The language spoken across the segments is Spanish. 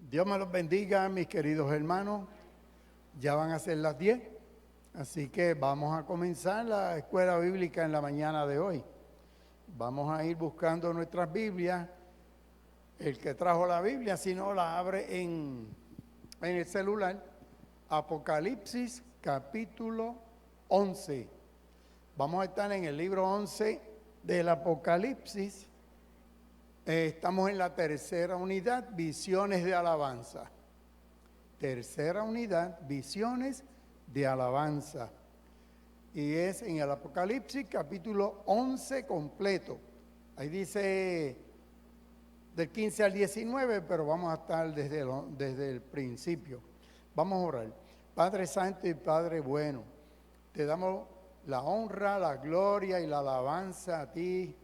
Dios me los bendiga, mis queridos hermanos. Ya van a ser las 10, así que vamos a comenzar la escuela bíblica en la mañana de hoy. Vamos a ir buscando nuestras Biblias. El que trajo la Biblia, si no, la abre en el celular. Apocalipsis capítulo 11. Vamos a estar en el libro 11 del Apocalipsis. Estamos en la tercera unidad, visiones de alabanza. Tercera unidad, visiones de alabanza. Y es en el Apocalipsis capítulo 11 completo. Ahí dice del 15 al 19, pero vamos a estar desde el principio. Vamos a orar. Padre Santo y Padre bueno, te damos la honra, la gloria y la alabanza a ti,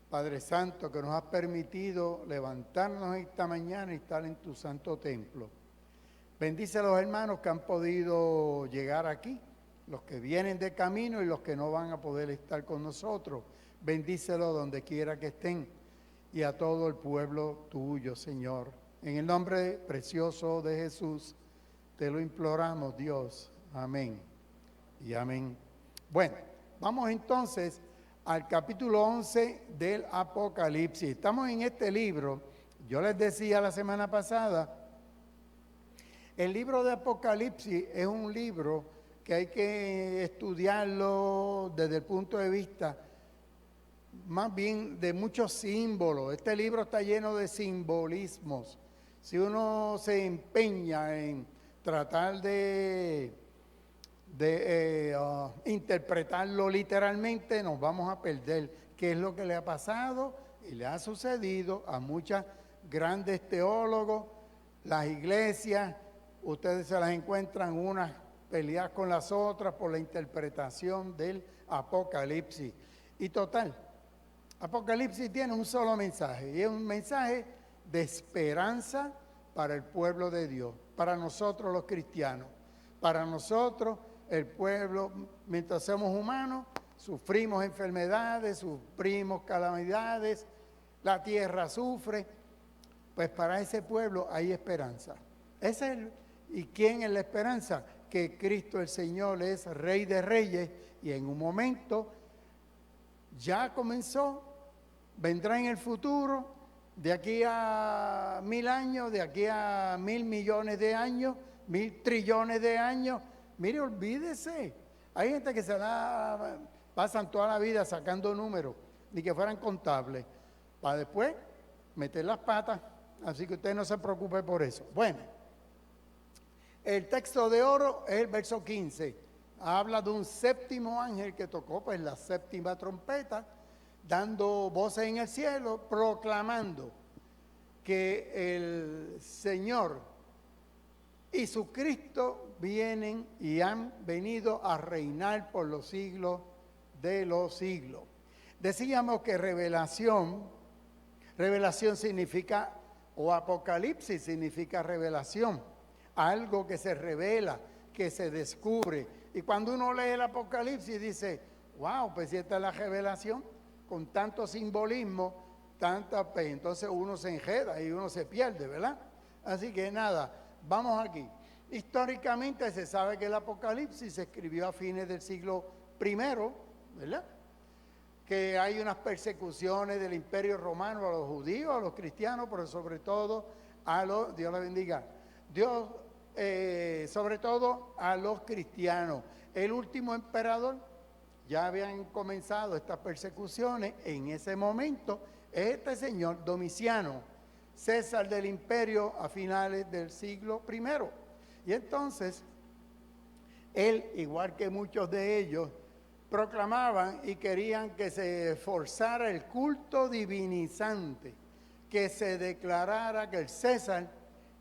Padre Santo, que nos has permitido levantarnos esta mañana y estar en tu santo templo. Bendice a los hermanos que han podido llegar aquí, los que vienen de camino y los que no van a poder estar con nosotros. Bendícelos donde quiera que estén y a todo el pueblo tuyo, Señor. En el nombre precioso de Jesús, te lo imploramos, Dios. Amén y amén. Bueno, vamos entonces al capítulo 11 del Apocalipsis. Estamos en este libro. Yo les decía la semana pasada, el libro de Apocalipsis es un libro que hay que estudiarlo desde el punto de vista más bien de muchos símbolos. Este libro está lleno de simbolismos. Si uno se empeña en tratar de interpretarlo literalmente, nos vamos a perder, que es lo que le ha pasado y le ha sucedido a muchos grandes teólogos. Las iglesias, ustedes se las encuentran unas peleadas con las otras por la interpretación del Apocalipsis. Y total, Apocalipsis tiene un solo mensaje, y es un mensaje de esperanza para el pueblo de Dios, para nosotros los cristianos, para nosotros el pueblo. Mientras somos humanos, sufrimos enfermedades, sufrimos calamidades, la tierra sufre, pues para ese pueblo hay esperanza. ¿Y quién es la esperanza? Que Cristo el Señor es Rey de Reyes y en un momento ya comenzó, vendrá en el futuro, de aquí a 1000 años, de aquí a 1000 millones de años, 1000 trillones de años. Mire, olvídese. Hay gente que pasan toda la vida sacando números, ni que fueran contables, para después meter las patas. Así que usted no se preocupe por eso. Bueno, el texto de oro es el verso 15. Habla de un séptimo ángel que tocó pues la séptima trompeta, dando voces en el cielo, proclamando que el Señor y su Cristo vienen y han venido a reinar por los siglos de los siglos. Decíamos que revelación significa, o Apocalipsis significa revelación, algo que se revela, que se descubre. Y cuando uno lee el Apocalipsis dice, wow, pues si esta es la revelación, con tanto simbolismo, pues entonces uno se enreda y uno se pierde, ¿verdad? Así que nada, vamos aquí. Históricamente se sabe que el Apocalipsis se escribió a fines del siglo I, ¿verdad? Que hay unas persecuciones del Imperio Romano a los judíos, a los cristianos, pero sobre todo Dios la bendiga, sobre todo a los cristianos. El último emperador, ya habían comenzado estas persecuciones, en ese momento es este señor Domiciano, César del imperio a finales del siglo I. Y entonces, él, igual que muchos de ellos, proclamaban y querían que se forzara el culto divinizante, que se declarara que el César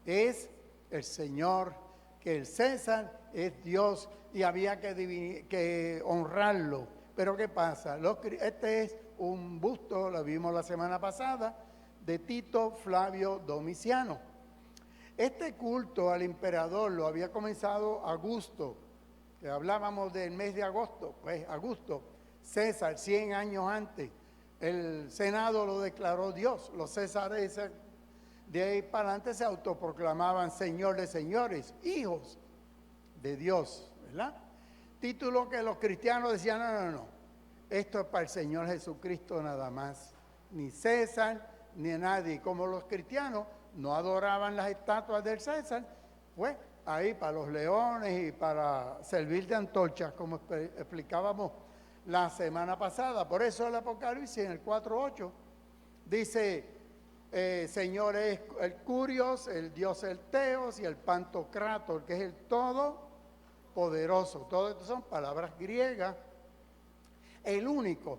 es el Señor, que el César es Dios y había que honrarlo. Pero ¿qué pasa? Este es un busto, lo vimos la semana pasada, de Tito Flavio Domiciano. Este culto al emperador lo había comenzado Augusto, que hablábamos del mes de agosto, pues Augusto, César, 100 años antes, el Senado lo declaró Dios, los Césares De ahí para adelante se autoproclamaban Señor de señores, hijos de Dios, ¿verdad? Título que los cristianos decían, no, esto es para el Señor Jesucristo nada más, ni César, ni a nadie. Como los cristianos no adoraban las estatuas del César, pues ahí para los leones y para servir de antorchas, como explicábamos la semana pasada. Por eso el Apocalipsis en el 4:8 dice, Señor es el Curios, el Dios el Teos y el Pantocrator, que es el Todopoderoso. Todo esto son palabras griegas. El único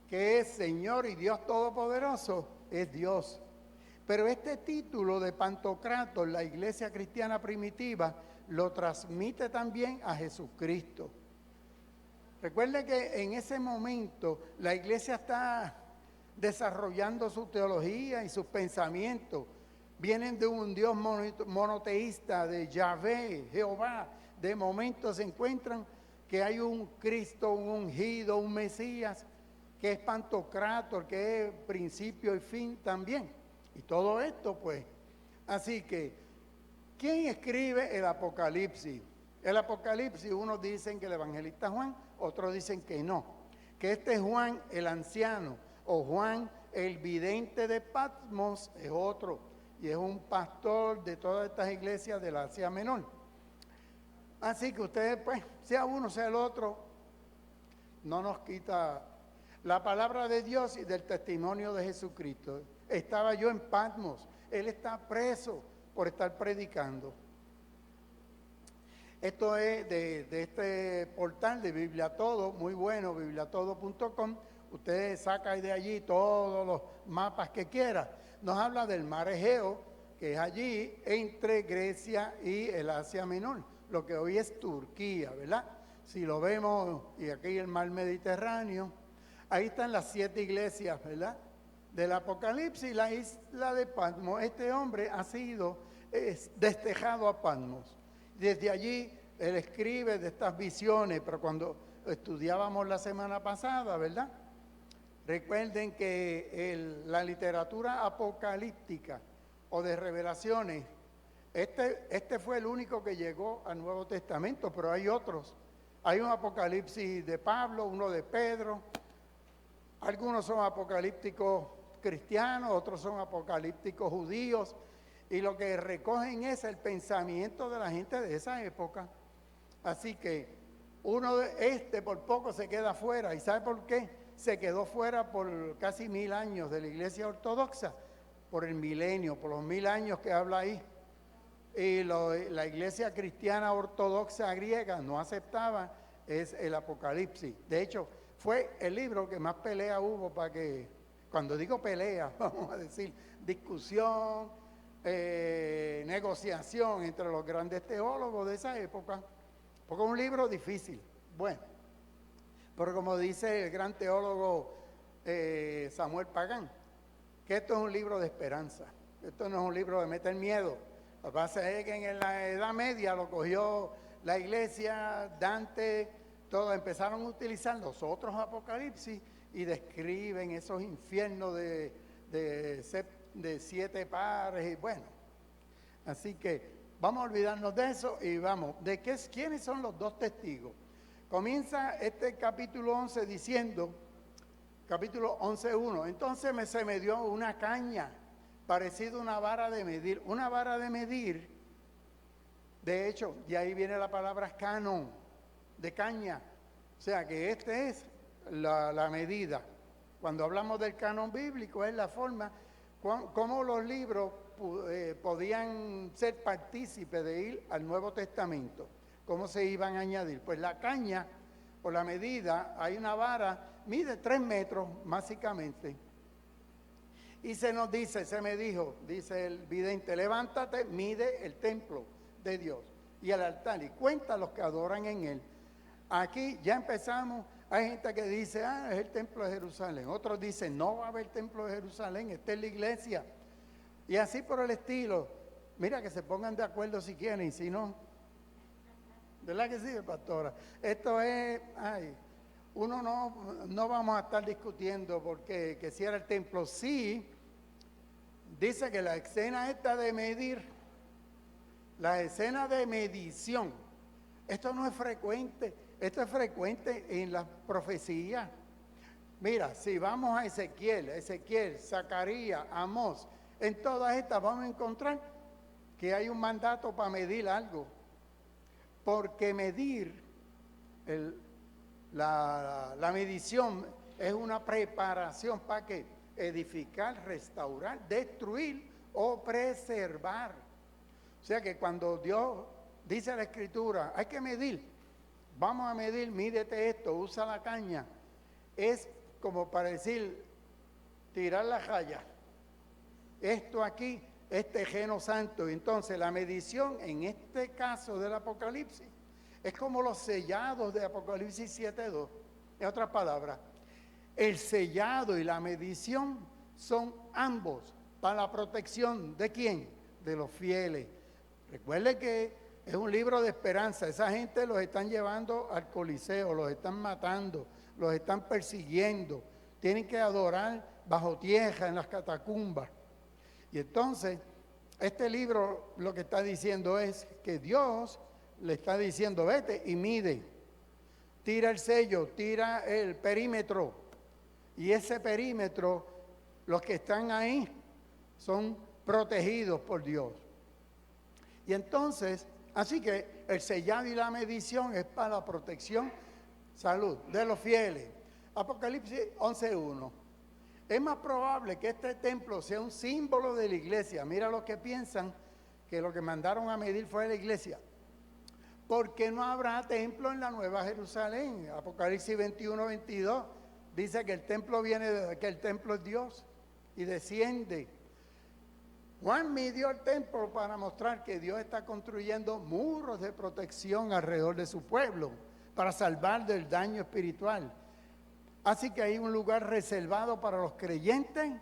que es Señor y Dios Todopoderoso es Dios. Pero este título de Pantocrator, la iglesia cristiana primitiva, lo transmite también a Jesucristo. Recuerde que en ese momento la iglesia está desarrollando su teología y sus pensamientos. Vienen de un Dios monoteísta, de Yahvé, Jehová. De momento se encuentran que hay un Cristo, un ungido, un Mesías, que es Pantocrator, que es principio y fin también. Y todo esto, pues, así que, ¿quién escribe el Apocalipsis? El Apocalipsis, unos dicen que el evangelista Juan, otros dicen que no, que este es Juan el anciano, o Juan el vidente de Patmos es otro, y es un pastor de todas estas iglesias del Asia Menor. Así que ustedes, pues, sea uno, sea el otro, no nos quita la palabra de Dios y del testimonio de Jesucristo. Estaba yo en Patmos, él está preso por estar predicando. Esto es de este portal de Biblia Todo, muy bueno, bibliatodo.com. Usted saca de allí todos los mapas que quiera. Nos habla del mar Egeo, que es allí entre Grecia y el Asia Menor, lo que hoy es Turquía, ¿verdad? Si lo vemos, y aquí el mar Mediterráneo, ahí están las 7 iglesias, ¿verdad? Del Apocalipsis, la isla de Patmos. Este hombre ha sido destejado a Patmos. Desde allí él escribe de estas visiones, pero cuando estudiábamos la semana pasada, ¿verdad? Recuerden que la literatura apocalíptica o de revelaciones, este fue el único que llegó al Nuevo Testamento, pero hay otros. Hay un Apocalipsis de Pablo, uno de Pedro. Algunos son apocalípticos cristianos, otros son apocalípticos judíos, y lo que recogen es el pensamiento de la gente de esa época. Así que uno de por poco se queda fuera. ¿Y sabe por qué? Se quedó fuera por casi 1000 años de la iglesia ortodoxa, por el milenio, por los 1000 años que habla ahí. Y la iglesia cristiana ortodoxa griega no aceptaba es el Apocalipsis. De hecho, fue el libro que más pelea hubo para que, cuando digo pelea, vamos a decir, discusión, negociación entre los grandes teólogos de esa época, porque es un libro difícil. Bueno, pero como dice el gran teólogo Samuel Pagán, que esto es un libro de esperanza, esto no es un libro de meter miedo. Lo que pasa es que en la Edad Media lo cogió la iglesia, Dante, todos empezaron a utilizar los otros apocalipsis y describen esos infiernos de 7 pares y bueno. Así que vamos a olvidarnos de eso y vamos, ¿quiénes son los 2 testigos? Comienza este capítulo 11 diciendo, capítulo 11:1, entonces se me dio una caña, parecida a una vara de medir. Una vara de medir, de hecho, de ahí viene la palabra canon, de caña. O sea que este es la medida. Cuando hablamos del canon bíblico es la forma cómo los libros podían ser partícipes de ir al Nuevo Testamento. ¿Cómo se iban a añadir? Pues la caña o la medida, hay una vara, mide 3 metros básicamente. Y se me dijo, dice el vidente, levántate, mide el templo de Dios y el altar y cuenta los que adoran en él. Aquí ya empezamos, hay gente que dice, es el templo de Jerusalén. Otros dicen, no va a haber templo de Jerusalén, esta es la iglesia. Y así por el estilo. Mira, que se pongan de acuerdo si quieren, si no. ¿Verdad que sí, pastora? Esto es, uno no vamos a estar discutiendo porque que si era el templo, sí. dice que la escena esta de medir, la escena de medición, esto no es frecuente, esto es frecuente en las profecías. Mira, si vamos a Ezequiel, Zacarías, Amós, en todas estas vamos a encontrar que hay un mandato para medir algo. Porque medir, la medición es una preparación para que edificar, restaurar, destruir o preservar. O sea que cuando Dios dice la Escritura, hay que medir, vamos a medir, mídete esto, usa la caña, es como para decir, tirar la raya. Esto aquí es terreno santo. Entonces la medición en este caso del Apocalipsis es como los sellados de Apocalipsis 7:2. En otras palabras, el sellado y la medición son ambos para la protección ¿de quién? De los fieles. Recuerde que es un libro de esperanza. Esa gente los están llevando al Coliseo, los están matando, los están persiguiendo. Tienen que adorar bajo tierra en las catacumbas. Y entonces, este libro lo que está diciendo es que Dios le está diciendo, vete y mide. Tira el sello, tira el perímetro. Y ese perímetro, los que están ahí, son protegidos por Dios. Y entonces, así que el sellado y la medición es para la protección, salud, de los fieles. Apocalipsis 11:1. Es más probable que este templo sea un símbolo de la iglesia. Mira los que piensan que lo que mandaron a medir fue la iglesia. Porque no habrá templo en la Nueva Jerusalén. Apocalipsis 21:22 dice que el templo que el templo es Dios y desciende. Juan midió el templo para mostrar que Dios está construyendo muros de protección alrededor de su pueblo para salvar del daño espiritual. Así que hay un lugar reservado para los creyentes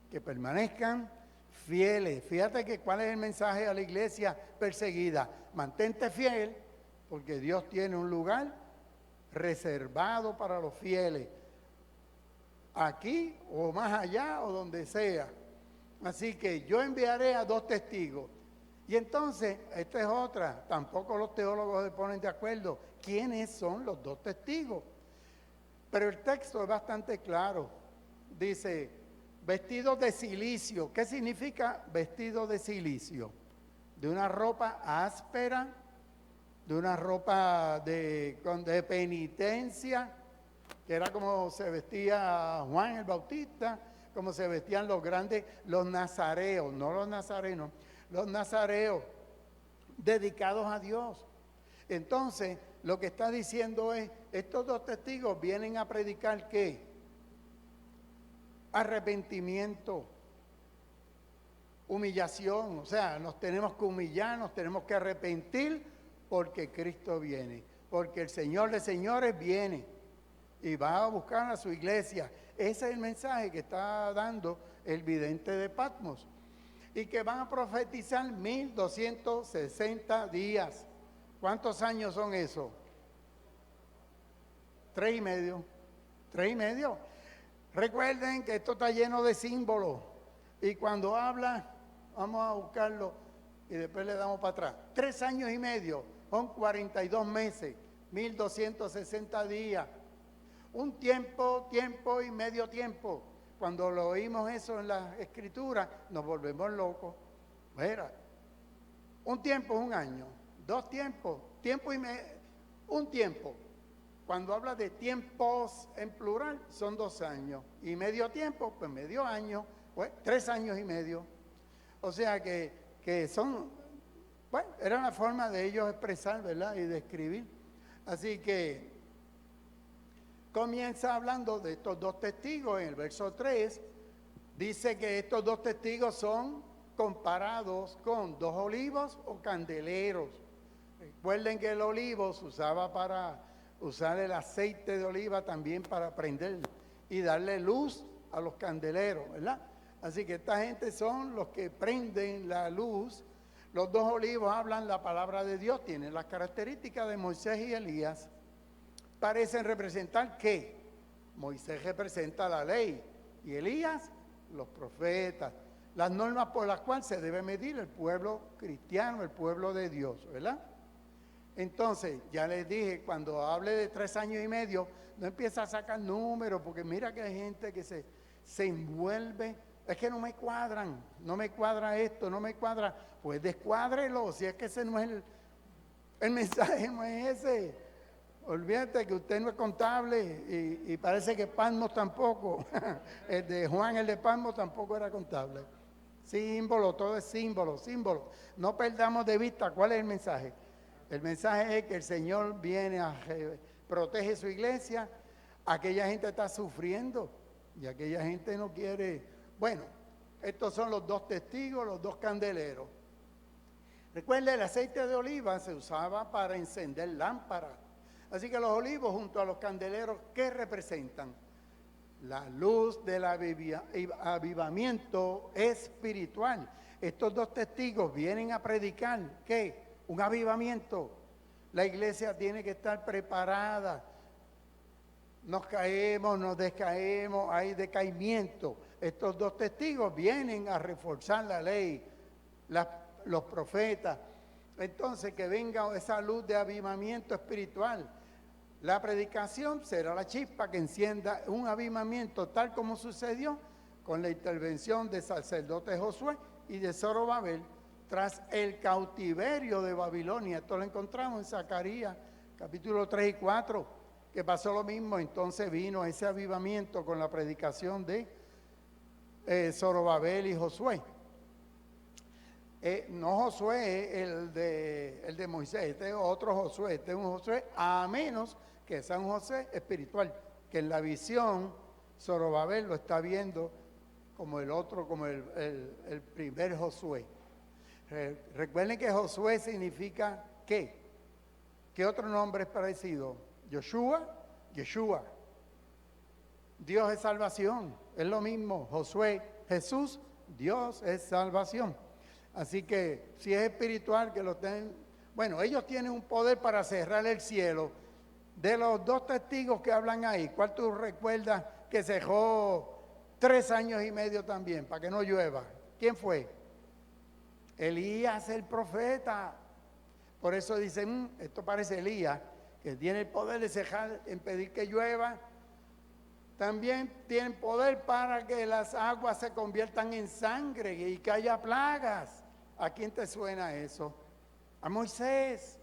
que permanezcan fieles. Fíjate que cuál es el mensaje a la iglesia perseguida. Mantente fiel porque Dios tiene un lugar reservado para los fieles. Aquí o más allá o donde sea. Así que yo enviaré a 2 testigos. Y entonces, esta es otra. Tampoco los teólogos se ponen de acuerdo. ¿Quiénes son los 2 testigos? Pero el texto es bastante claro. Dice, vestidos de silicio. ¿Qué significa vestido de silicio? De una ropa áspera, de una ropa de penitencia, que era como se vestía Juan el Bautista, como se vestían los grandes, los nazareos, no los nazarenos, los nazareos dedicados a Dios. Entonces, lo que está diciendo es, estos 2 testigos vienen a predicar ¿qué? Arrepentimiento, humillación, o sea, nos tenemos que humillar, nos tenemos que arrepentir porque Cristo viene, porque el Señor de señores viene y va a buscar a su iglesia. Ese es el mensaje que está dando el vidente de Patmos. Y que van a profetizar 1260 días. ¿Cuántos años son esos? 3 y medio. Recuerden que esto está lleno de símbolos. Y cuando habla, vamos a buscarlo y después le damos para atrás. 3 años y medio, son 42 meses, 1260 días. Un tiempo y medio tiempo. Cuando lo oímos eso en la Escritura, nos volvemos locos. Mira, un tiempo es un año, 2 tiempos, tiempo y medio, un tiempo. Cuando habla de tiempos en plural, son 2 años. Y medio tiempo, pues medio año, pues 3 años y medio. O sea que son, bueno, era una forma de ellos expresar, ¿verdad? Y de escribir. Así que comienza hablando de estos 2 testigos en el verso 3. Dice que estos 2 testigos son comparados con 2 olivos o candeleros. Recuerden que el olivo se usaba para usar el aceite de oliva también para prender y darle luz a los candeleros, ¿verdad? Así que esta gente son los que prenden la luz. Los 2 olivos hablan la palabra de Dios, tienen las características de Moisés y Elías. Parecen representar ¿qué? Moisés representa la ley y Elías los profetas. las normas por las cuales se debe medir el pueblo cristiano, el pueblo de Dios, ¿verdad? Entonces, ya les dije, cuando hable de 3 años y medio, no empieza a sacar números, porque mira que hay gente que se envuelve. Es que no me cuadran, no me cuadra esto, no me cuadra. Pues descuádrelo, si es que ese no es el mensaje, no es ese. Olvídate que usted no es contable y parece que Palmos tampoco. El de Juan, el de Palmos tampoco era contable. Símbolo, todo es símbolo, símbolo. No perdamos de vista cuál es el mensaje. El mensaje es que el Señor viene protege su iglesia. Aquella gente está sufriendo y aquella gente no quiere. Bueno, estos son los 2 testigos, los 2 candeleros. Recuerda, el aceite de oliva se usaba para encender lámparas. Así que los olivos junto a los candeleros, ¿qué representan? La luz del avivamiento espiritual. Estos 2 testigos vienen a predicar, ¿qué? Un avivamiento. La iglesia tiene que estar preparada. Nos caemos, nos descaemos, hay decaimiento. Estos 2 testigos vienen a reforzar la ley, los profetas. Entonces, que venga esa luz de avivamiento espiritual. La predicación será la chispa que encienda un avivamiento, tal como sucedió con la intervención del sacerdote Josué y de Zorobabel tras el cautiverio de Babilonia. Esto lo encontramos en Zacarías, capítulo 3 y 4, que pasó lo mismo. Entonces vino ese avivamiento con la predicación de Zorobabel y Josué. No Josué, el de Moisés, este es otro Josué, este es un Josué a menos que sea un Josué espiritual, que en la visión Zorobabel lo está viendo como el otro, como el primer Josué. Recuerden que Josué significa ¿qué? ¿Qué otro nombre es parecido? Yoshua, Yeshua. Dios es salvación, es lo mismo. Josué, Jesús, Dios es salvación. Así que si es espiritual, que lo tengan. Bueno, ellos tienen un poder para cerrar el cielo. De los 2 testigos que hablan ahí, ¿cuál tú recuerdas que cerró 3 años y medio también, para que no llueva? ¿Quién fue? Elías, el profeta. Por eso dicen, esto parece Elías, que tiene el poder de cejar, impedir que llueva. También tienen poder para que las aguas se conviertan en sangre y que haya plagas. ¿A quién te suena eso? A Moisés.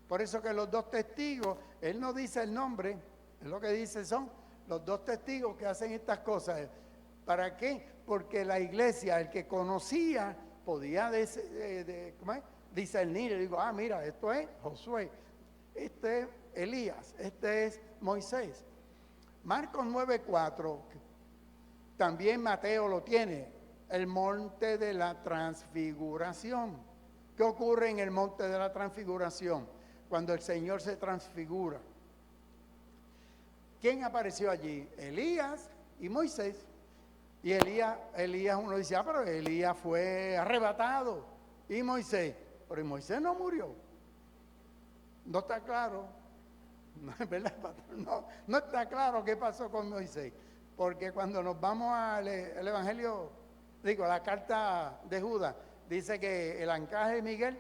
Por eso que los 2 testigos, él no dice el nombre, es lo que dice son los 2 testigos que hacen estas cosas. ¿Para qué? Porque la iglesia, el que conocía, podía discernir. Y digo, mira, esto es Josué, este es Elías, este es Moisés. Marcos 9:4, también Mateo lo tiene, el monte de la transfiguración. ¿Qué ocurre en el monte de la transfiguración? Cuando el Señor se transfigura. ¿Quién apareció allí? Elías y Moisés. Y Elías uno dice, pero Elías fue arrebatado. Y Moisés, pero Moisés no murió. No está claro. No, ¿verdad? No está claro qué pasó con Moisés. Porque cuando nos vamos al Evangelio, la carta de Judas, dice que el arcángel Miguel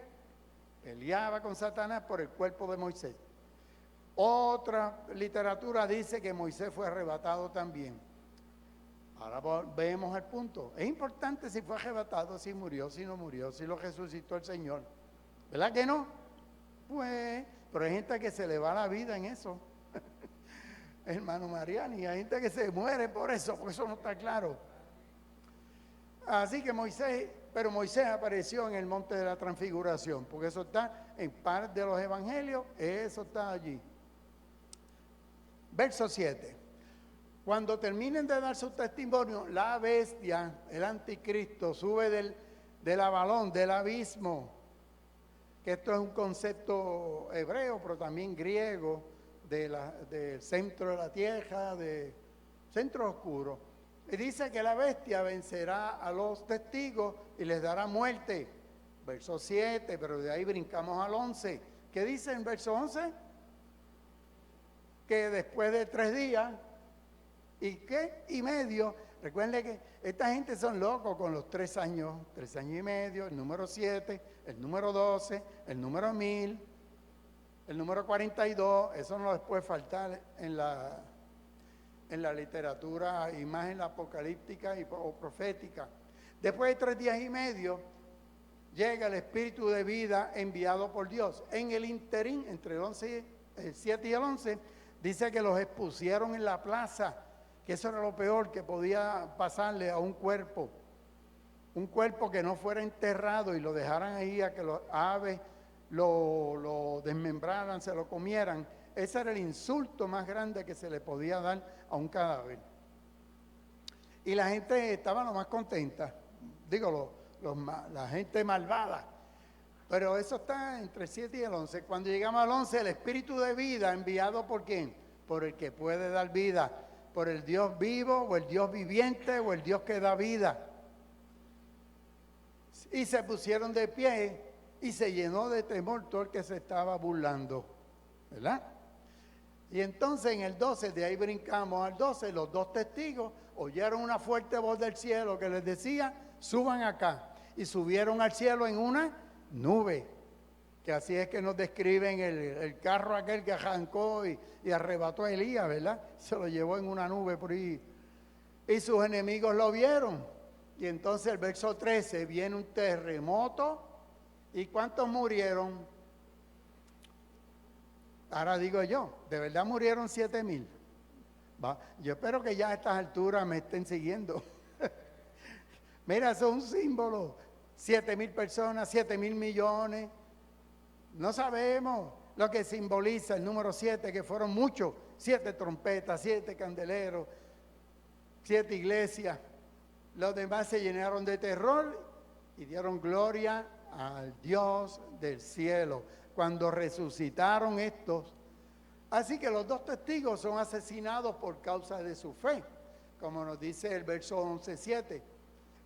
peleaba con Satanás por el cuerpo de Moisés. Otra literatura dice que Moisés fue arrebatado también. Ahora vemos el punto. Es importante si fue arrebatado, si murió, si no murió, si lo resucitó el Señor. ¿Verdad que no? Pues, pero hay gente que se le va la vida en eso. Hermano Mariani, hay gente que se muere por eso, porque eso no está claro. Así que Moisés apareció en el monte de la transfiguración, porque eso está en par de los evangelios, eso está allí. Verso 7. Cuando terminen de dar su testimonio, la bestia, el anticristo, sube del avalón, del abismo, que esto es un concepto hebreo, pero también griego, del centro de la tierra, del centro oscuro. Y dice que la bestia vencerá a los testigos y les dará muerte. Verso 7, pero de ahí brincamos al 11. ¿Qué dice en verso 11? Que después de 3 días ¿Y qué? Y medio. Recuerden que esta gente son locos con los 3 años y medio, el número 7, el número 12, el número 1000, el número 42. Eso no les puede faltar en la literatura, y más en la apocalíptica o profética. Después de 3 días y medio, llega el Espíritu de vida enviado por Dios. En el interín, entre el 7 y el 11, dice que los expusieron en la plaza, que eso era lo peor que podía pasarle a un cuerpo que no fuera enterrado y lo dejaran ahí a que los aves lo desmembraran, se lo comieran. Ese era el insulto más grande que se le podía dar a un cadáver. Y la gente estaba lo más contenta, digo, la gente malvada. Pero eso está entre el 7 y el 11. Cuando llegamos al 11, el Espíritu de vida enviado ¿por quién? Por el que puede dar vida, por el Dios vivo o el Dios viviente o el Dios que da vida. Y se pusieron de pie y se llenó de temor todo el que se estaba burlando, ¿verdad? Y entonces en el 12, de ahí brincamos al 12, los 2 testigos oyeron una fuerte voz del cielo que les decía, suban acá. Y subieron al cielo en una nube, que así es que nos describen el carro aquel que arrancó y arrebató a Elías, ¿verdad? Se lo llevó en una nube por ahí. Y sus enemigos lo vieron. Y entonces el verso 13, viene un terremoto. ¿Y cuántos murieron? Ahora digo yo, ¿de verdad murieron 7,000? Yo espero que ya a estas alturas me estén siguiendo. Mira, eso es un símbolo. 7,000 personas, 7,000 millones. No sabemos lo que simboliza el número 7, que fueron muchos. 7 trompetas, 7 candeleros, 7 iglesias. Los demás se llenaron de terror y dieron gloria al Dios del cielo cuando resucitaron estos. Así que los 2 testigos son asesinados por causa de su fe, como nos dice el verso 11:7.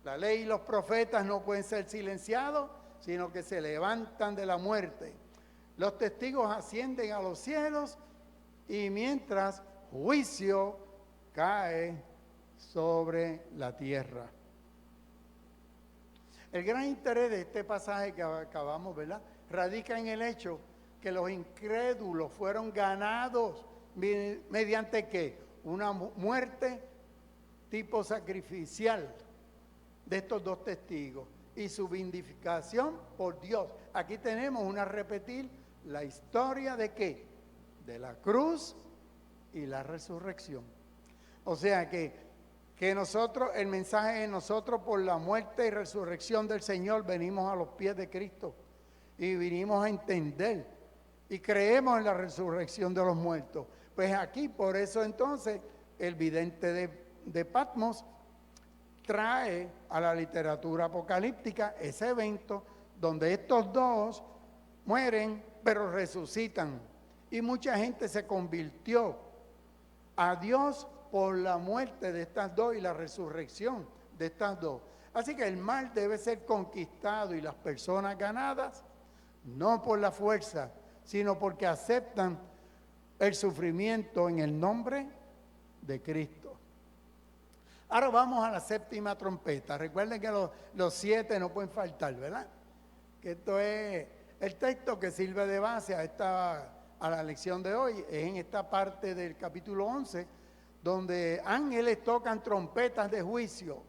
La ley y los profetas no pueden ser silenciados, sino que se levantan de la muerte. Los testigos ascienden a los cielos y mientras juicio cae sobre la tierra. El gran interés de este pasaje que acabamos, ¿verdad?, radica en el hecho que los incrédulos fueron ganados mediante ¿qué? Una muerte tipo sacrificial de estos 2 testigos y su vindicación por Dios. Aquí tenemos repetir la historia de ¿qué? De la cruz y la resurrección. O sea que nosotros, el mensaje de nosotros por la muerte y resurrección del Señor, venimos a los pies de Cristo y vinimos a entender y creemos en la resurrección de los muertos. Pues aquí, por eso entonces, el vidente de Patmos trae a la literatura apocalíptica ese evento donde estos 2 mueren pero resucitan y mucha gente se convirtió a Dios por la muerte de estas 2 y la resurrección de estas 2. Así que el mal debe ser conquistado y las personas ganadas no por la fuerza, sino porque aceptan el sufrimiento en el nombre de Cristo. Ahora vamos a la 7ª trompeta. Recuerden que los 7 no pueden faltar, ¿verdad? Que esto es el texto que sirve de base a la lección de hoy. Es en esta parte del capítulo 11, donde ángeles tocan trompetas de juicio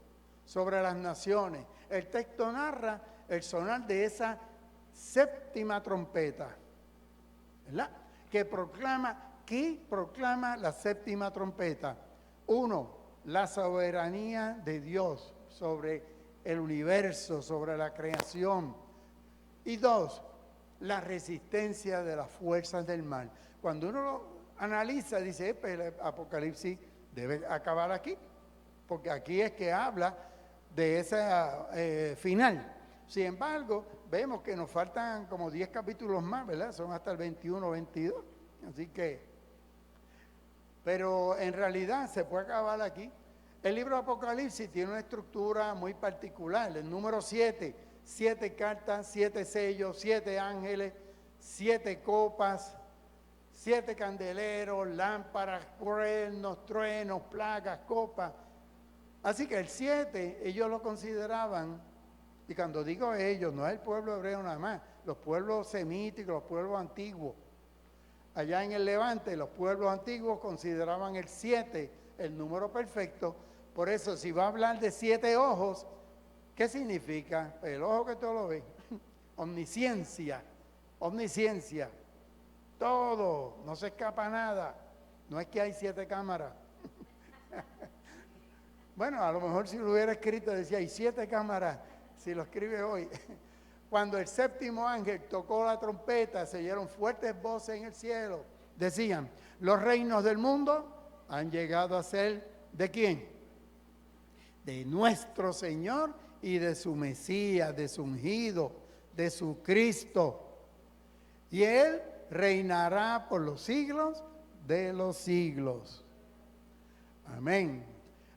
sobre las naciones. El texto narra el sonar de esa 7ª trompeta, ¿verdad? ¿Qué proclama la 7ª trompeta? 1, la soberanía de Dios sobre el universo, sobre la creación. Y 2, la resistencia de las fuerzas del mal. Cuando uno lo analiza, dice, el Apocalipsis debe acabar aquí, porque aquí es que habla de ese final. Sin embargo, vemos que nos faltan como 10 capítulos más, ¿verdad? Son hasta el 21, 22. Así que, pero en realidad se puede acabar aquí. El libro de Apocalipsis tiene una estructura muy particular. El número 7, 7 cartas, 7 sellos, 7 ángeles, 7 copas, 7 candeleros, lámparas, cuernos, truenos, plagas, copas. Así que el 7 ellos lo consideraban, y cuando digo ellos, no es el pueblo hebreo nada más, los pueblos semíticos, los pueblos antiguos. Allá en el Levante, los pueblos antiguos consideraban el 7 el número perfecto. Por eso, si va a hablar de 7 ojos, ¿qué significa? El ojo que todo lo ve. Omnisciencia, omnisciencia. Todo, no se escapa nada. No es que hay 7 cámaras. Bueno, a lo mejor si lo hubiera escrito decía, hay 7 cámaras, si lo escribe hoy. Cuando el 7º ángel tocó la trompeta, se oyeron fuertes voces en el cielo. Decían, los reinos del mundo han llegado a ser, ¿de quién? De nuestro Señor y de su Mesías, de su ungido, de su Cristo. Y Él reinará por los siglos de los siglos. Amén.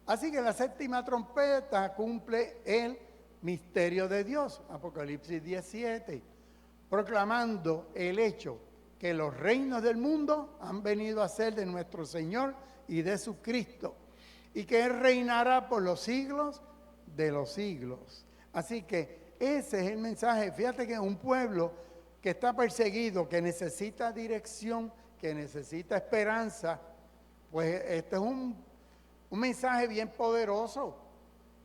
Así que la 7ª trompeta cumple el misterio de Dios, Apocalipsis 17, proclamando el hecho que los reinos del mundo han venido a ser de nuestro Señor y de su Cristo, y que Él reinará por los siglos de los siglos. Así que ese es el mensaje. Fíjate que un pueblo que está perseguido, que necesita dirección, que necesita esperanza, pues este es un mensaje bien poderoso,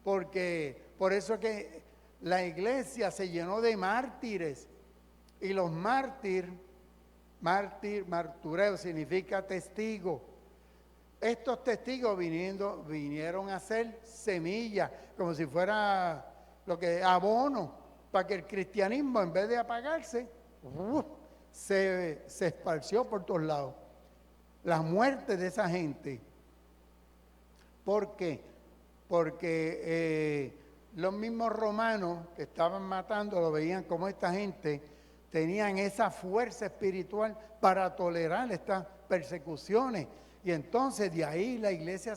porque por eso que la iglesia se llenó de mártires, y los martureo significa testigo. Estos testigos vinieron a ser semillas, como si fuera lo que abono, para que el cristianismo, en vez de apagarse, se esparció por todos lados. La muerte de esa gente. ¿Por qué? Porque los mismos romanos que estaban matando lo veían como esta gente tenían esa fuerza espiritual para tolerar estas persecuciones. Y entonces de ahí la iglesia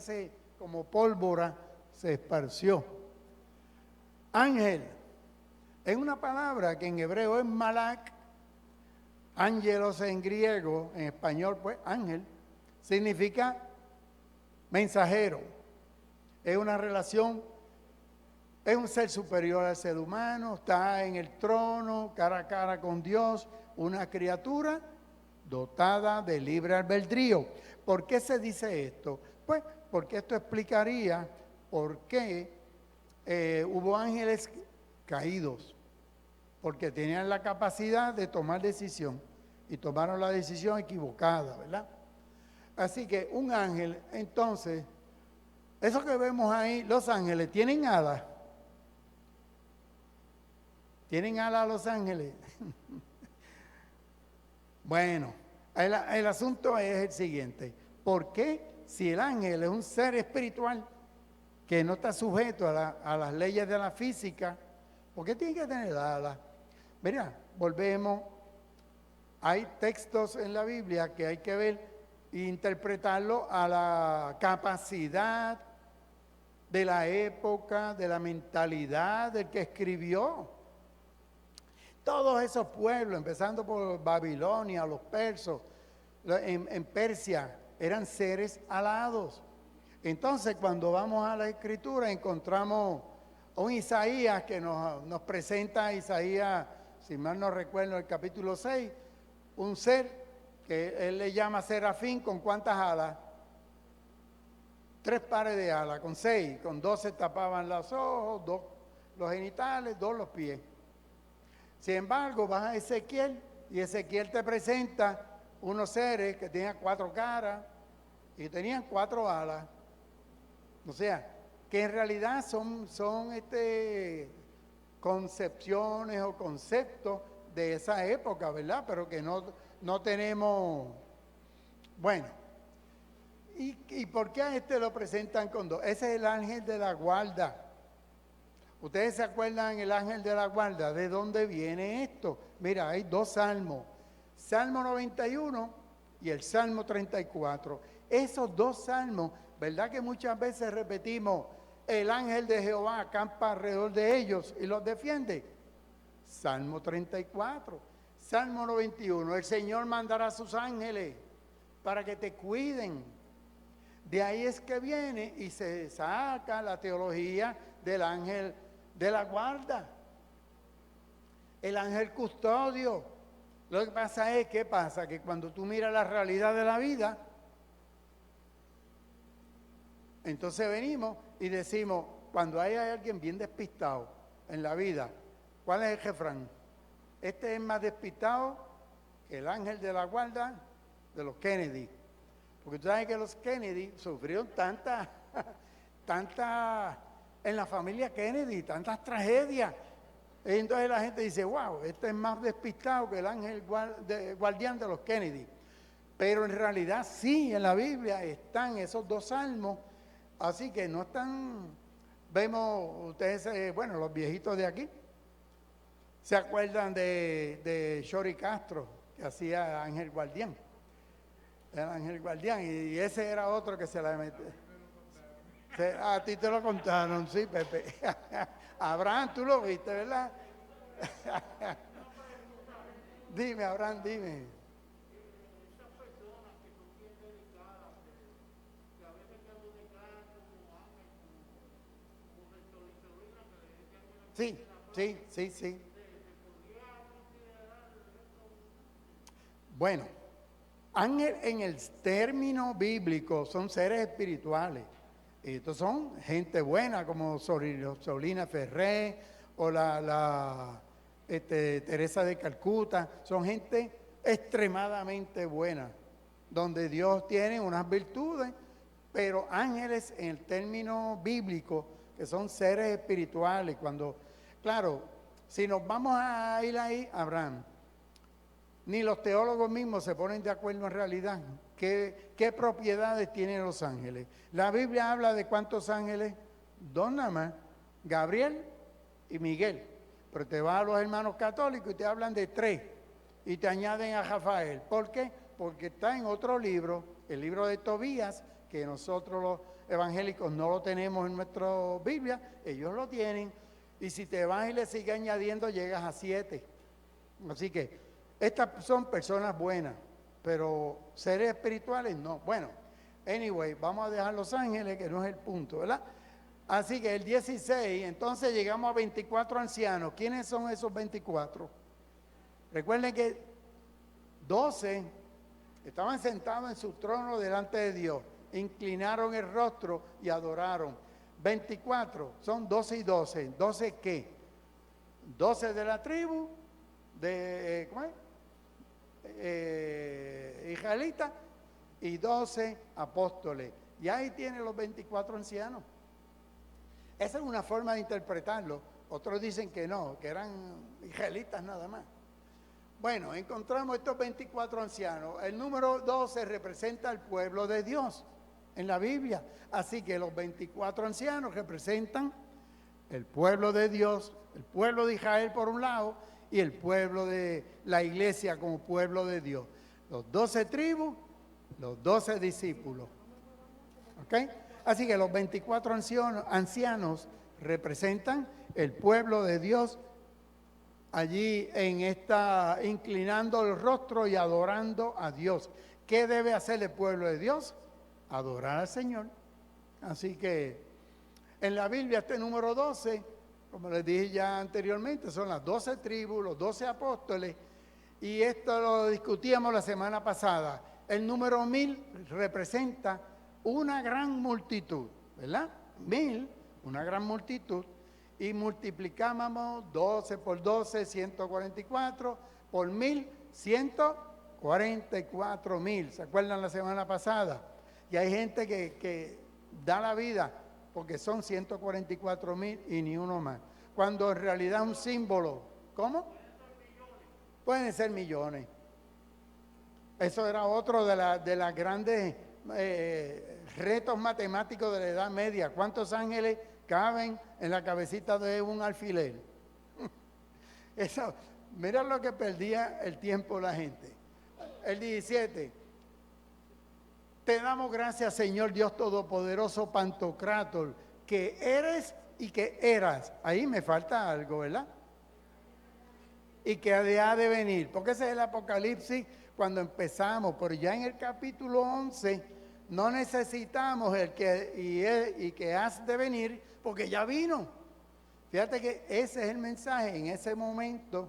como pólvora se esparció. Ángel es una palabra que en hebreo es malak, ángelos en griego, en español pues ángel, significa mensajero. Es una relación, es un ser superior al ser humano, está en el trono, cara a cara con Dios, una criatura dotada de libre albedrío. ¿Por qué se dice esto? Pues porque esto explicaría por qué hubo ángeles caídos, porque tenían la capacidad de tomar decisión y tomaron la decisión equivocada, ¿verdad? Así que un ángel, entonces, eso que vemos ahí, los ángeles, ¿tienen alas? ¿Tienen alas los ángeles? Bueno, el asunto es el siguiente. ¿Por qué si el ángel es un ser espiritual que no está sujeto a las leyes de la física, por qué tiene que tener alas? Mira, volvemos. Hay textos en la Biblia que hay que ver e interpretarlo a la capacidad de la época, de la mentalidad del que escribió. Todos esos pueblos, empezando por Babilonia, los persos, en Persia, eran seres alados. Entonces, cuando vamos a la Escritura, encontramos un Isaías que nos presenta Isaías, si mal no recuerdo, el capítulo 6, un ser que él le llama serafín. ¿Con cuántas alas? 3 pares de alas, con 6, con 2 se tapaban los ojos, 2 los genitales, 2 los pies. Sin embargo, vas a Ezequiel y Ezequiel te presenta unos seres que tenían 4 caras y tenían 4 alas. O sea, que en realidad son concepciones o conceptos de esa época, ¿verdad? Pero que no tenemos. Bueno, ¿y por qué a este lo presentan con 2? Ese es el ángel de la guarda. ¿Ustedes se acuerdan el ángel de la guarda? ¿De dónde viene esto? Mira, hay 2 salmos. Salmo 91 y el Salmo 34. Esos 2 salmos, ¿verdad que muchas veces repetimos, el ángel de Jehová acampa alrededor de ellos y los defiende? Salmo 34. Salmo 91, el Señor mandará a sus ángeles para que te cuiden. De ahí es que viene y se saca la teología del ángel de la guarda, el ángel custodio. Lo que pasa es, ¿qué pasa? Que cuando tú miras la realidad de la vida, entonces venimos y decimos, cuando hay alguien bien despistado en la vida, ¿cuál es el refrán? Este es más despistado que el ángel de la guarda de los Kennedy. Porque tú sabes que los Kennedy sufrieron tanta en la familia Kennedy, tantas tragedias. Entonces la gente dice, wow, este es más despistado que el ángel guardián de los Kennedy. Pero en realidad sí, en la Biblia están esos dos salmos, así que no están, vemos ustedes, bueno, los viejitos de aquí, ¿se acuerdan de Shori Castro, que hacía Ángel Guardián? El Ángel Guardián, y ese era otro que se la metió. A ti te lo contaron, sí, Pepe. Abraham, tú lo viste, ¿verdad? Dime, Abraham, dime. Sí, sí, sí, sí. Bueno, ángel en el término bíblico son seres espirituales. Y estos son gente buena como Solina Ferré o Teresa de Calcuta. Son gente extremadamente buena, donde Dios tiene unas virtudes, pero ángeles en el término bíblico, que son seres espirituales. Cuando, claro, si nos vamos a ir ahí, Abraham, ni los teólogos mismos se ponen de acuerdo en realidad qué propiedades tienen los ángeles. La Biblia habla de cuántos ángeles, dos nada más, Gabriel y Miguel. Pero te vas a los hermanos católicos y te hablan de tres y te añaden a Rafael. ¿Por qué? Porque está en otro libro, el libro de Tobías, que nosotros los evangélicos no lo tenemos en nuestra Biblia, ellos lo tienen. Y si te vas y le sigues añadiendo, llegas a 7. Así que estas son personas buenas, pero seres espirituales no. Bueno, anyway, vamos a dejar los ángeles, que no es el punto, ¿verdad? Así que el 16, entonces llegamos a 24 ancianos. ¿Quiénes son esos 24? Recuerden que 12 estaban sentados en su trono delante de Dios, inclinaron el rostro y adoraron. 24 son 12 y 12. ¿12 qué? 12 de la tribu de ¿cómo es? Israelita y 12 apóstoles. Y ahí tienen los 24 ancianos. Esa es una forma de interpretarlo. Otros dicen que no, que eran israelitas nada más. Bueno, encontramos estos 24 ancianos. El número 12 representa al pueblo de Dios en la Biblia. Así que los 24 ancianos representan el pueblo de Dios, el pueblo de Israel por un lado, y el pueblo de la iglesia como pueblo de Dios. Los 12 tribus, los 12 discípulos. ¿Ok? Así que los 24 ancianos representan el pueblo de Dios allí inclinando el rostro y adorando a Dios. ¿Qué debe hacer el pueblo de Dios? Adorar al Señor. Así que en la Biblia este número 12, como les dije ya anteriormente, son las 12 tribus, los 12 apóstoles, y esto lo discutíamos la semana pasada. El número 1000 representa una gran multitud, ¿verdad? 1000, una gran multitud, y multiplicábamos 12 por 12, 144, por 1000, 144,000. ¿Se acuerdan la semana pasada? Y hay gente que da la vida porque son 144,000 y ni uno más. Cuando en realidad es un símbolo. ¿Cómo? Pueden ser millones. Eso era otro de las grandes retos matemáticos de la Edad Media. ¿Cuántos ángeles caben en la cabecita de un alfiler? Eso, mira lo que perdía el tiempo la gente. El 17. Te damos gracias, Señor Dios Todopoderoso, Pantocrátor, que eres y que eras. Ahí me falta algo, ¿verdad? Y que ha de venir. Porque ese es el Apocalipsis cuando empezamos, pero ya en el capítulo 11 no necesitamos el que has de venir, porque ya vino. Fíjate que ese es el mensaje en ese momento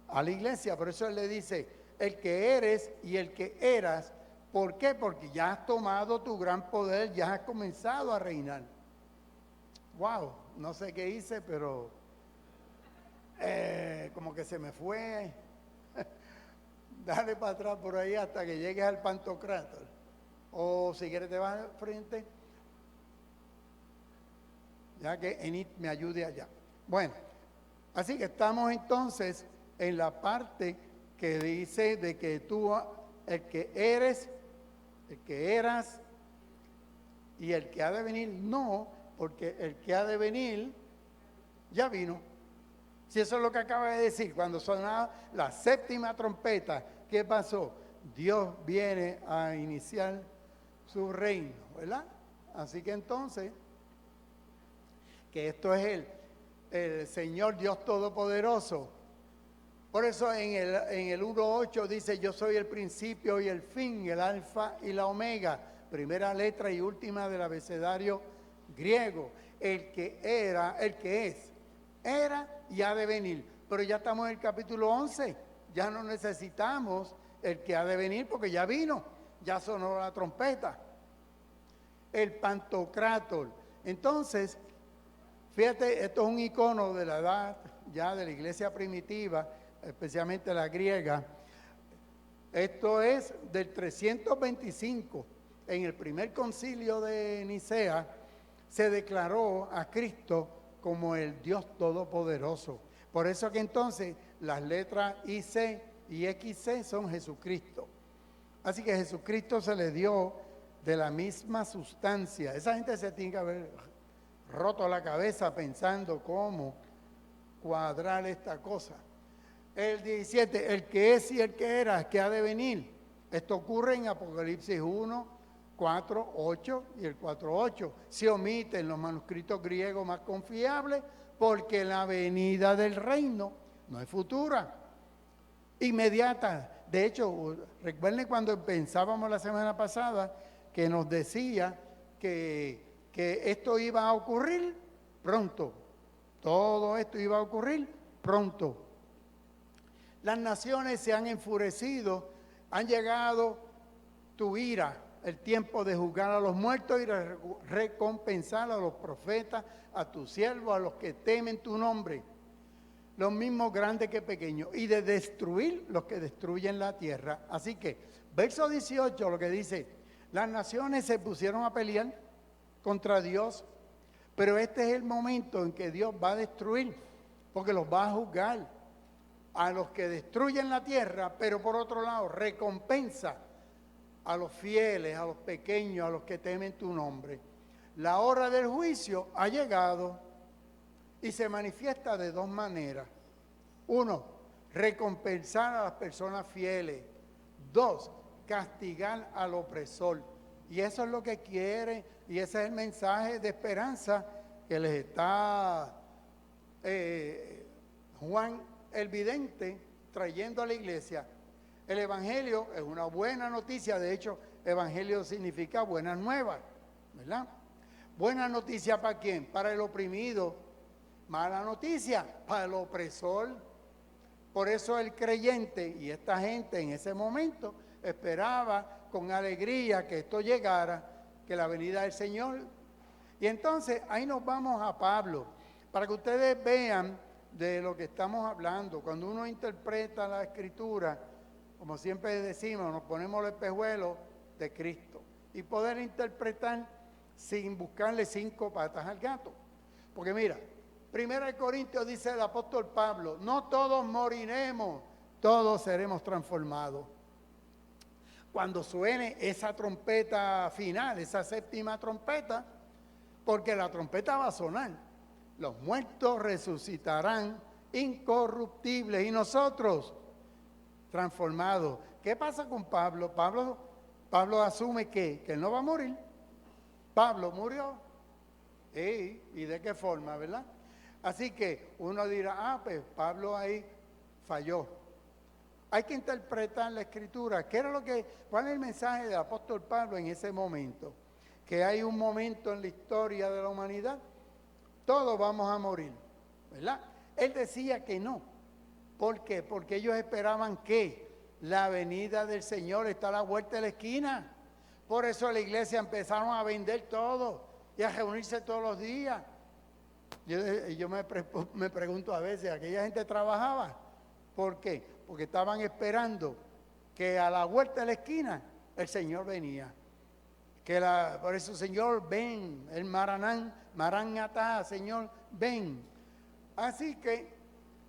a la iglesia. Por eso él le dice, el que eres y el que eras. ¿Por qué? Porque ya has tomado tu gran poder, ya has comenzado a reinar. Wow, no sé qué hice, pero como que se me fue. Dale para atrás por ahí hasta que llegues al Pantocrátor. O si quieres te vas al frente, ya que Enid me ayude allá. Bueno, así que estamos entonces en la parte que dice de que tú, el que eres, el que eras y el que ha de venir, no, porque el que ha de venir ya vino. Si eso es lo que acaba de decir, cuando sonaba la séptima trompeta, ¿qué pasó? Dios viene a iniciar su reino, ¿verdad? Así que entonces, que esto es el Señor Dios Todopoderoso. Por eso en el 1.8 dice, yo soy el principio y el fin, el alfa y la omega, primera letra y última del abecedario griego, el que era, el que es, era y ha de venir. Pero ya estamos en el capítulo 11, ya no necesitamos el que ha de venir porque ya vino, ya sonó la trompeta. El Pantocrátor. Entonces, fíjate, esto es un icono de la edad ya de la iglesia primitiva, especialmente la griega. Esto es del 325. En el primer concilio de Nicea se declaró a Cristo como el Dios Todopoderoso. Por eso que entonces las letras IC y XC son Jesucristo. Así que Jesucristo se le dio de la misma sustancia. Esa gente se tiene que haber roto la cabeza pensando cómo cuadrar esta cosa. El 17, el que es y el que era, que ha de venir. Esto ocurre en Apocalipsis 1, 4, 8 y el 4, 8. Se omiten los manuscritos griegos más confiables porque la venida del reino no es futura, inmediata. De hecho, recuerden cuando pensábamos la semana pasada que nos decía que esto iba a ocurrir pronto. Todo esto iba a ocurrir pronto. Las naciones se han enfurecido, han llegado tu ira, el tiempo de juzgar a los muertos y recompensar a los profetas, a tus siervos, a los que temen tu nombre, los mismos grandes que pequeños, y de destruir los que destruyen la tierra. Así que, verso 18, lo que dice, las naciones se pusieron a pelear contra Dios, pero este es el momento en que Dios va a destruir, porque los va a juzgar a los que destruyen la tierra, pero por otro lado recompensa a los fieles, a los pequeños, a los que temen tu nombre. La hora del juicio ha llegado y se manifiesta de dos maneras. Uno, recompensar a las personas fieles. Dos, castigar al opresor. Y eso es lo que quiere, y ese es el mensaje de esperanza que les está Juan el Vidente trayendo a la iglesia. El evangelio es una buena noticia, de hecho, evangelio significa buenas nuevas, ¿verdad? Buena noticia ¿para quién? Para el oprimido. Mala noticia para el opresor. Por eso el creyente y esta gente en ese momento esperaba con alegría que esto llegara, que la venida del Señor. Y entonces ahí nos vamos a Pablo, para que ustedes vean de lo que estamos hablando. Cuando uno interpreta la Escritura, como siempre decimos, nos ponemos los espejuelos de Cristo y poder interpretar sin buscarle 5 patas al gato. Porque mira, 1 Corintios dice el apóstol Pablo, no todos moriremos, todos seremos transformados. Cuando suene esa trompeta final, esa séptima trompeta, porque la trompeta va a sonar, los muertos resucitarán incorruptibles y nosotros transformados. ¿Qué pasa con Pablo? Pablo asume que él no va a morir. Pablo murió. ¿Y de qué forma, verdad? Así que uno dirá, pues Pablo ahí falló. hay que interpretar la Escritura. ¿Cuál es el mensaje del apóstol Pablo en ese momento? Que hay un momento en la historia de la humanidad, todos vamos a morir, ¿verdad? Él decía que no. ¿Por qué? Porque ellos esperaban que la venida del Señor está a la vuelta de la esquina. Por eso la iglesia empezaron a vender todo y a reunirse todos los días. Yo me pregunto a veces, ¿aquella gente trabajaba? ¿Por qué? Porque estaban esperando que a la vuelta de la esquina el Señor venía. Por eso, Señor, ven, el Maranatá, Señor, ven. Así que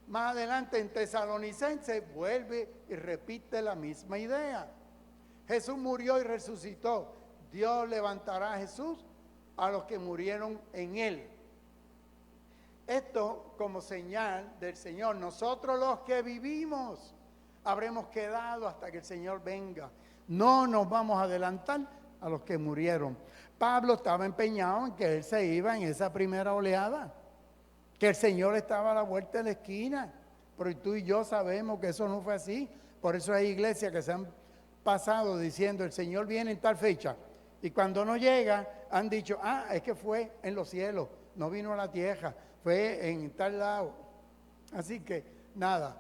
más adelante en Tesalonicenses vuelve y repite la misma idea. Jesús murió y resucitó. Dios levantará a Jesús a los que murieron en él. Esto como señal del Señor. Nosotros los que vivimos habremos quedado hasta que el Señor venga. No nos vamos a adelantar a los que murieron. Pablo estaba empeñado en que él se iba en esa primera oleada, que el Señor estaba a la vuelta de la esquina, pero tú y yo sabemos que eso no fue así. Por eso hay iglesias que se han pasado diciendo el Señor viene en tal fecha, y cuando no llega han dicho, es que fue en los cielos, no vino a la tierra, fue en tal lado. Así que nada,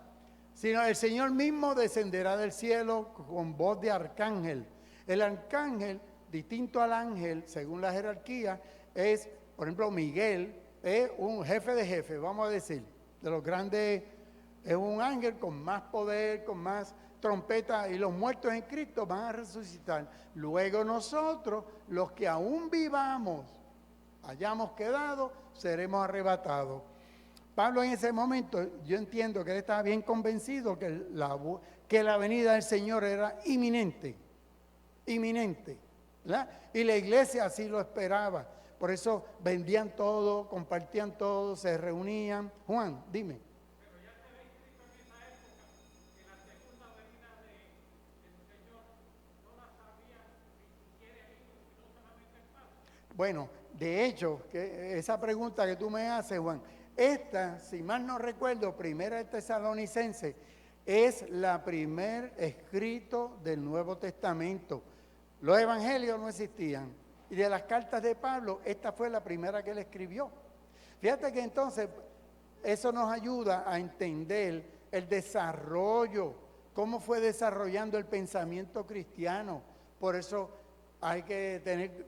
sino el Señor mismo descenderá del cielo con voz de arcángel. El arcángel, distinto al ángel, según la jerarquía, es, por ejemplo, Miguel, es un jefe de jefes, vamos a decir, de los grandes, es un ángel con más poder, con más trompeta, y los muertos en Cristo van a resucitar. Luego nosotros, los que aún vivamos, hayamos quedado, seremos arrebatados. Pablo en ese momento, yo entiendo que él estaba bien convencido que la venida del Señor era inminente, ¿verdad? Y la iglesia así lo esperaba. Por eso vendían todo, compartían todo, se reunían. Juan, dime. Pero ya se ve escrito en esa época que la segunda venida del Señor no la sabían ni siquiera ellos, sino solamente el Padre. Bueno, de hecho, que esa pregunta que tú me haces, Juan, esta, si mal no recuerdo, primera de Tesalonicenses, es la primer escrito del Nuevo Testamento. Los evangelios no existían. Y de las cartas de Pablo, esta fue la primera que él escribió. Fíjate que entonces eso nos ayuda a entender el desarrollo, cómo fue desarrollando el pensamiento cristiano. Por eso hay que tener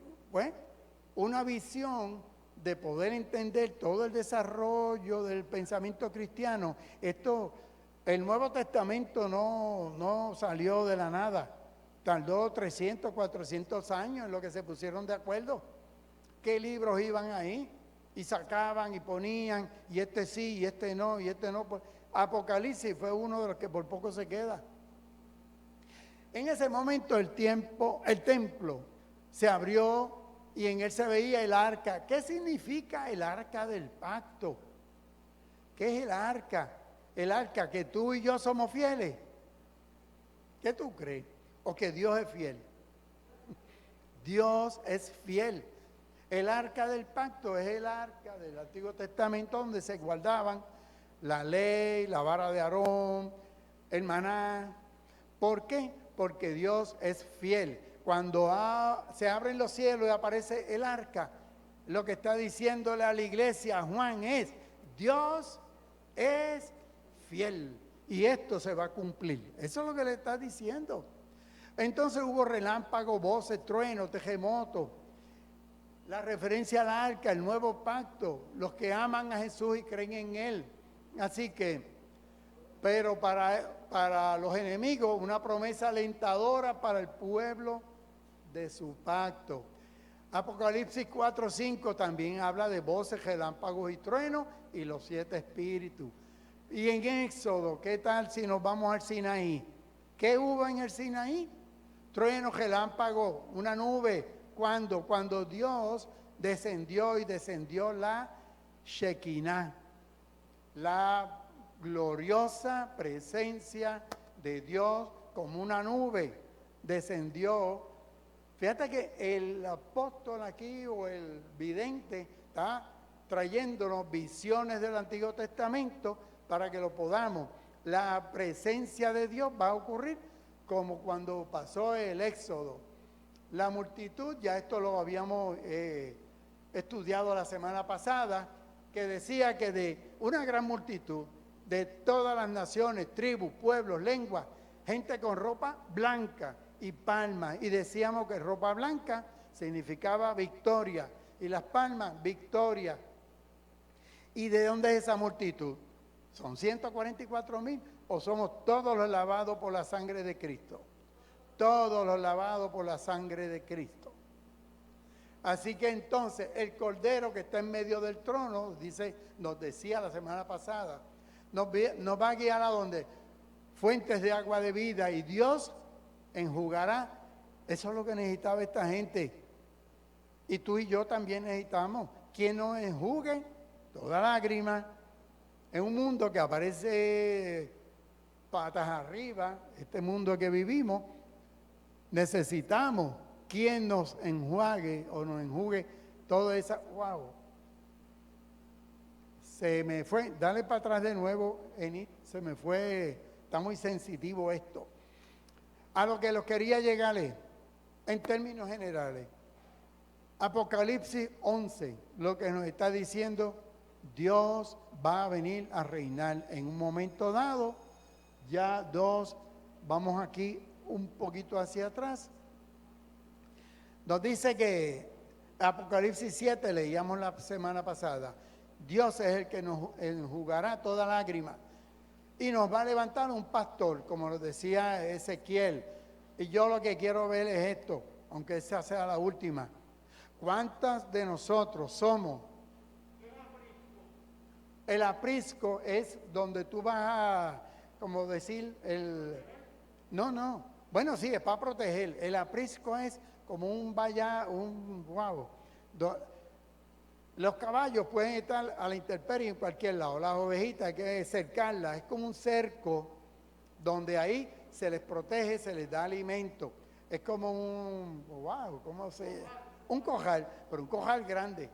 una visión de poder entender todo el desarrollo del pensamiento cristiano. El Nuevo Testamento no salió de la nada. Tardó 300, 400 años en lo que se pusieron de acuerdo. ¿Qué libros iban ahí? Y sacaban y ponían, y este sí, y este no, y este no. Apocalipsis fue uno de los que por poco se queda. En ese momento el templo se abrió y en él se veía el arca. ¿Qué significa el arca del pacto? ¿Qué es el arca? El arca que tú y yo somos fieles. ¿Qué tú crees? ¿O que Dios es fiel? Dios es fiel. El arca del pacto es el arca del Antiguo Testamento donde se guardaban la ley, la vara de Aarón, el maná. ¿Por qué? Porque Dios es fiel. Cuando se abren los cielos y aparece el arca, lo que está diciéndole a la iglesia Juan es, Dios es fiel y esto se va a cumplir. Eso es lo que le está diciendo. Entonces hubo relámpagos, voces, truenos, terremotos. La referencia al arca, el nuevo pacto, los que aman a Jesús y creen en Él. Así que, pero para los enemigos, una promesa alentadora para el pueblo de su pacto. Apocalipsis 4:5 también habla de voces, relámpagos y truenos y los 7 espíritus. Y en Éxodo, ¿qué tal si nos vamos al Sinaí? ¿Qué hubo en el Sinaí? Trueno, relámpago, una nube. ¿Cuándo? Cuando Dios descendió la Shekinah, la gloriosa presencia de Dios como una nube descendió. Fíjate que el apóstol aquí o el vidente está trayéndonos visiones del Antiguo Testamento para que lo podamos. la presencia de Dios va a ocurrir como cuando pasó el Éxodo. La multitud, ya esto lo habíamos estudiado la semana pasada, que decía que de una gran multitud, de todas las naciones, tribus, pueblos, lenguas, gente con ropa blanca y palmas, y decíamos que ropa blanca significaba victoria, y las palmas, victoria. ¿Y de dónde es esa multitud? ¿Son 144,000 o somos todos los lavados por la sangre de Cristo? Todos los lavados por la sangre de Cristo. Así que entonces el Cordero que está en medio del trono, nos decía la semana pasada, nos va a guiar a donde fuentes de agua de vida, y Dios enjugará. Eso es lo que necesitaba esta gente. Y tú y yo también necesitamos quien nos enjugue toda lágrima. En un mundo que aparece patas arriba, este mundo que vivimos, necesitamos quien nos enjuague o nos enjugue toda esa... ¡Wow! Se me fue, dale para atrás de nuevo, Enid, se me fue, está muy sensitivo esto. A lo que los quería llegarle, en términos generales, Apocalipsis 11, lo que nos está diciendo, Dios va a venir a reinar en un momento dado. Ya vamos aquí un poquito hacia atrás. Nos dice que Apocalipsis 7, leíamos la semana pasada, Dios es el que nos enjugará toda lágrima y nos va a levantar un pastor, como lo decía Ezequiel. Y yo lo que quiero ver es esto, aunque esa sea la última. ¿Cuántas de nosotros somos? El aprisco es donde tú vas a, como decir, No. Bueno, sí, es para proteger. El aprisco es como wow. Los caballos pueden estar a la intemperie en cualquier lado. Las ovejitas hay que cercarlas. Es como un cerco donde ahí se les protege, se les da alimento. Es como un cojal, pero un cojal grande,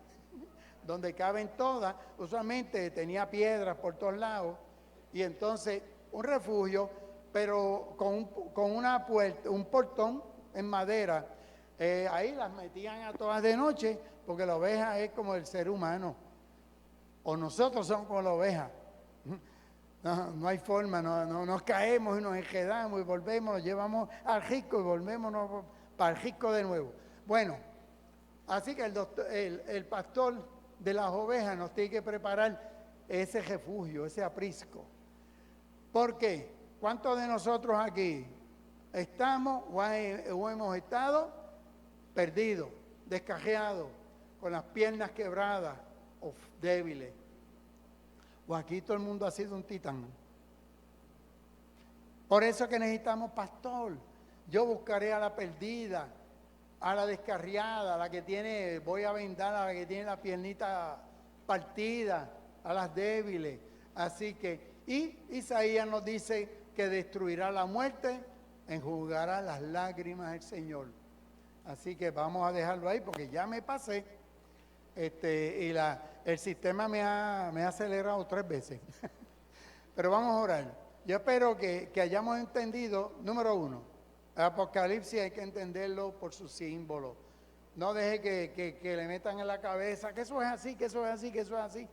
donde caben todas. Usualmente tenía piedras por todos lados, y entonces un refugio, pero con una puerta, un portón en madera. Ahí las metían a todas de noche, porque la oveja es como el ser humano, o nosotros somos como la oveja. No hay forma, nos caemos y nos enredamos y volvemos, nos llevamos al risco y volvemos para el risco de nuevo. Bueno, así que el pastor de las ovejas nos tiene que preparar ese refugio, ese aprisco. ¿Por qué? ¿Cuántos de nosotros aquí estamos o hemos estado perdidos, descajeados, con las piernas quebradas o débiles? O aquí todo el mundo ha sido un titán. Por eso que necesitamos pastor. Yo buscaré a la perdida, a la descarriada, a la que tiene, voy a vendar a la que tiene la piernita partida, a las débiles. Así que, y Isaías nos dice que destruirá la muerte, enjugará las lágrimas del Señor. Así que vamos a dejarlo ahí porque ya me pasé. Y el sistema me ha acelerado 3 veces. Pero vamos a orar. Yo espero que hayamos entendido, número 1, el Apocalipsis hay que entenderlo por su símbolo. No deje que le metan en la cabeza que eso es así, que eso es así, que eso es así.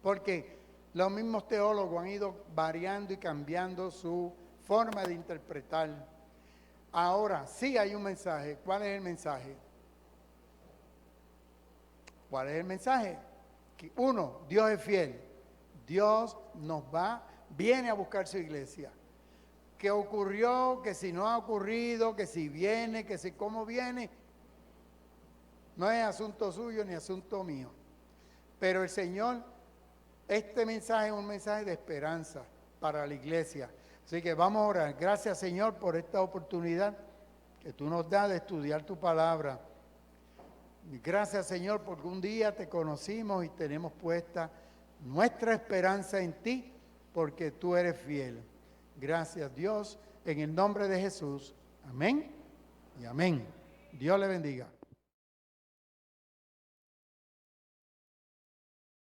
Porque los mismos teólogos han ido variando y cambiando su forma de interpretar. Ahora, sí hay un mensaje. ¿Cuál es el mensaje? ¿Cuál es el mensaje? Que 1, Dios es fiel. Dios viene a buscar su iglesia. ¿Qué ocurrió? Que si no ha ocurrido, que si viene, que si cómo viene, no es asunto suyo ni asunto mío. Pero el Señor, este mensaje es un mensaje de esperanza para la iglesia. Así que vamos a orar. Gracias, Señor, por esta oportunidad que tú nos das de estudiar tu palabra. Gracias, Señor, porque un día te conocimos y tenemos puesta nuestra esperanza en ti, porque tú eres fiel. Gracias, Dios, en el nombre de Jesús. Amén y amén. Dios le bendiga.